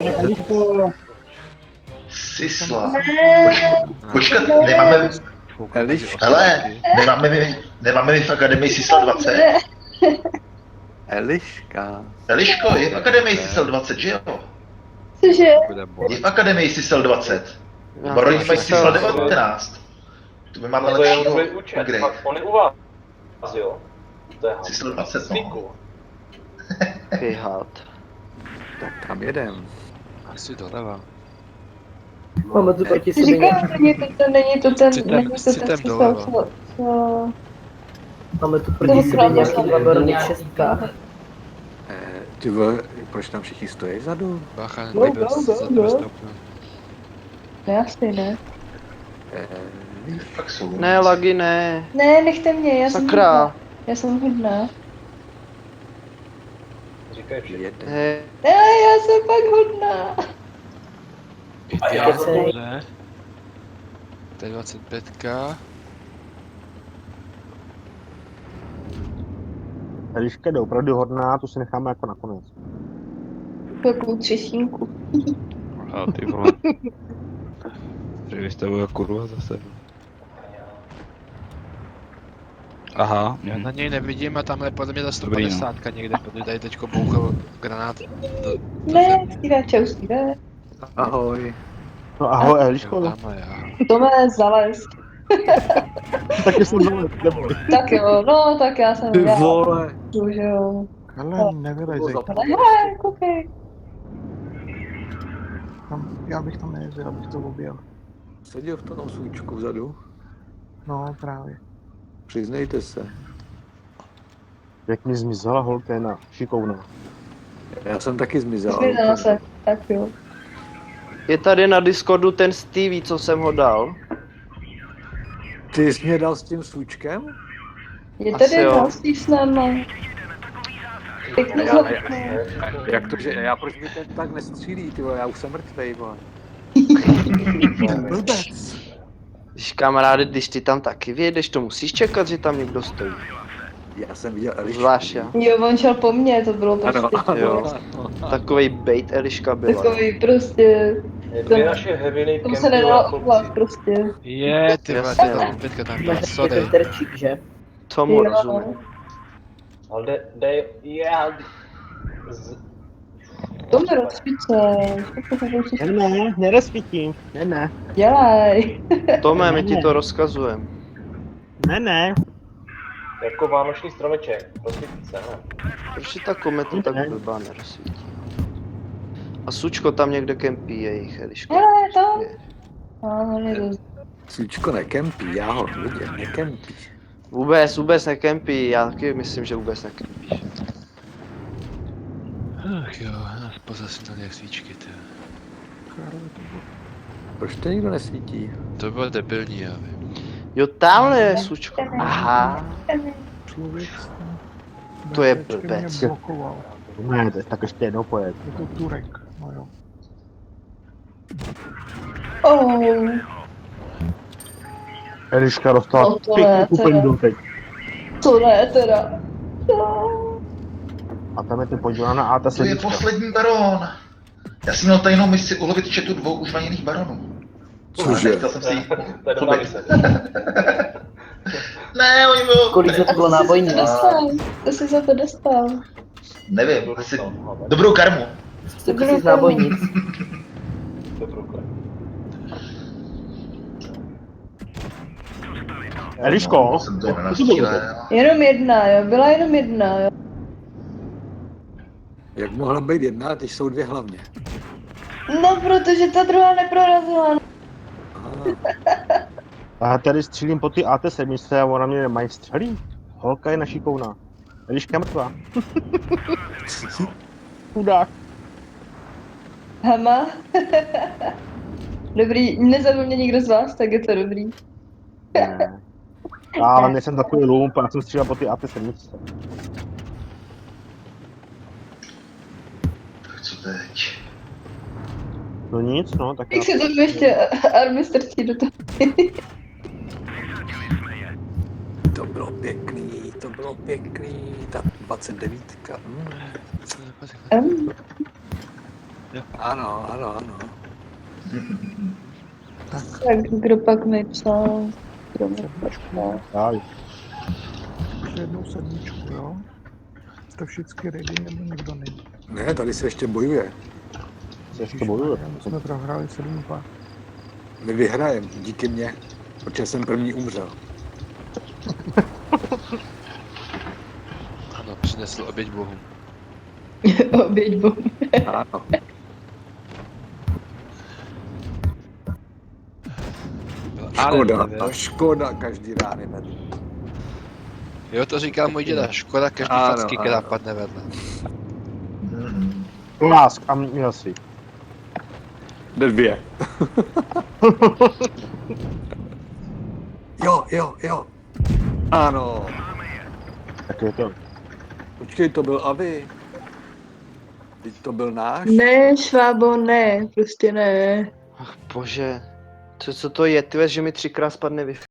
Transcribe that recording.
Eliško, Sisla. Ne, Počkat, ne. nemáme, Eliška. hele, nemáme my v Akademii Sisla 20? Ne. Eliška. Eliško, je v Akademii Sisel 20, že jo? Cože? Je v Akademii Sisel 20. Baroni mají Sisel 19. To my máme To je lepší nový účet. upgrade. On je u vás, jo? To je Sisel 20, no. Svíku. Kejhat. Tak kam jedem? Asi doleva. Máme tu proti sobě. Říkám, není to ten Citem doleva. co... Máme tu proti sobě nějaký dva barony v šestkách. Ty vole, proč tam všichni stojí vzadu? Bacha, Go, nebyl go, za go, tebe go. stoupnout. Ne, asi ne. Fakt jsou. Ne, Lagy, ne. Ne, nechte mě, já jsem Sakra. hodná. Já jsem hodná. Říkají všichni. Jeden. Hej, Ne, já jsem fakt hodná. Já jsem- ne. To je 25. Eliška je opravdu hodná, tu si necháme jako nakonec. Takovou třešínku. A ty vole. Vystavuje kurva zase. Aha. Já na něj nevidím a tamhle podle mě ta Dobrý, no. 150 někde, protože tady teďko bouchal granát do Ne, Steve, čau, Steve. Ahoj. No ahoj Jo, Eliško, tamhle, já. Tome, zalez. taky jsem dole, neboj. Tak jo, no, tak já jsem, Ty já vole. jdu, že jo. Hele, nevylejzej. Ale hele, koukej. Já bych tam nejezdil, abych to objel. Seděl v tom svůjčku vzadu. No právě. Přiznejte se. Jak mi zmizela holka šikovná. Já jsem taky zmizel. Zmizela se, tak jo. je tady na Discordu ten Stevie, co jsem ho dal. Ty jsi mě dal s tím svůčkem? Je Asi tady jo. další s náma. Pěkný Já- zlatý. Jak to, že já proč mi ten tak nestřílí, ty vole, já už jsem mrtvej, vole. Blbec. Když kamaráde, když ty tam taky vyjedeš, to musíš čekat, že tam někdo stojí. Já jsem viděl Elišku. Zvlášť já. Jo, on šel po mně, to bylo Ano, prostě Jo. ano. Takovej bait Eliška byla. takový prostě, Dvě naše heavy tomu se nedalo ovládat chlapci. prostě. Je, ty vole, Jasně, ta no. 25 tam Máš byla, taky sorry. ten terčík, že? Tomu Jo. rozumím. Ale já... Tomu rozsvíce. Ne, nerozsvítím. Ne. Dělej. Tome, my ti to rozkazujem. Ne. Jako vánoční stromeček, rozsvítí se, ne? Proč si ta kometa tak blbá nerozsvítí? A Sučko tam někde kempí jejich Eliška. Dělej to. Ano, nejde. Svůčko nekempí, já ho viděl, nekempí. Vůbec nekempí, já taky myslím, že vůbec nekempíš. Ach jo, pozasinali jak svíčky, ty. Proč to nikdo nesvítí? To bylo debilní, já vím. Jo, tamhle je Sučko. Aha, Člověk to je blbec. Ne, tak ještě jednou pojet. Je to Turek, no jo. Oh, Eliška dostala No to ne, úplně teda. dotek. to ne teda. No. A tam je ten podívaná na AT To je poslední baron. Já jsem měl tajnou misi ulovit četu 2 už vaněných baronů. Cože? Nechtěl jsem si jí To je dobrá chlubit. mise. Ne, oni byl... Kolik za to bylo nábojní? To jsi za to dostal. Nevím, asi dobrou karmu. 100 000 nábojnic. Dobrou krok. Eliško, Jsem to nenastřílel. Jenom jedna, jo, byla jenom jedna, jo. Jak mohla být jedna, teď jsou dvě hlavně. No, protože ta druhá neprorazila. a tady střílím po ty AT7 a ona mě nemají střelí. Holka je našikovná. Eliška je mrtvá. Chudák. Hama. Dobrý, nezabil mě nikdo z vás, tak je to dobrý. Ne. Ale nejsem takový lump, já jsem střílel po ty AT7. Tak co teď? No nic, no, tak Jak se tam ještě army strčí do toho. To bylo pěkný, ta 29. Ano, ano, ano. Tak kdo pak mi psal? Kdo mi psal? Daj. Jednou sedmičku, jo? To všichni ready, nebo nikdo není. Ne, tady se ještě bojuje. Se ještě bojuje. My jsme prohráli 7-2. My vyhrajeme, díky mně. Protože jsem první umřel. Ano, přinesl oběť bohům. Oběť bohu. Ano. Škoda, škoda každý rány vedle. Jo, to říkal můj děda, škoda každý Ano, facky, ano. která padne vedle. Lásk a měl si. Jde 2. Jo. Ano. Tak je to. Počkej, to byl Avi. Teď to byl náš. Ne, Švábo, ne, prostě ne. Ach bože. Co to je, ty že mi 3krát spadne Wi-Fi?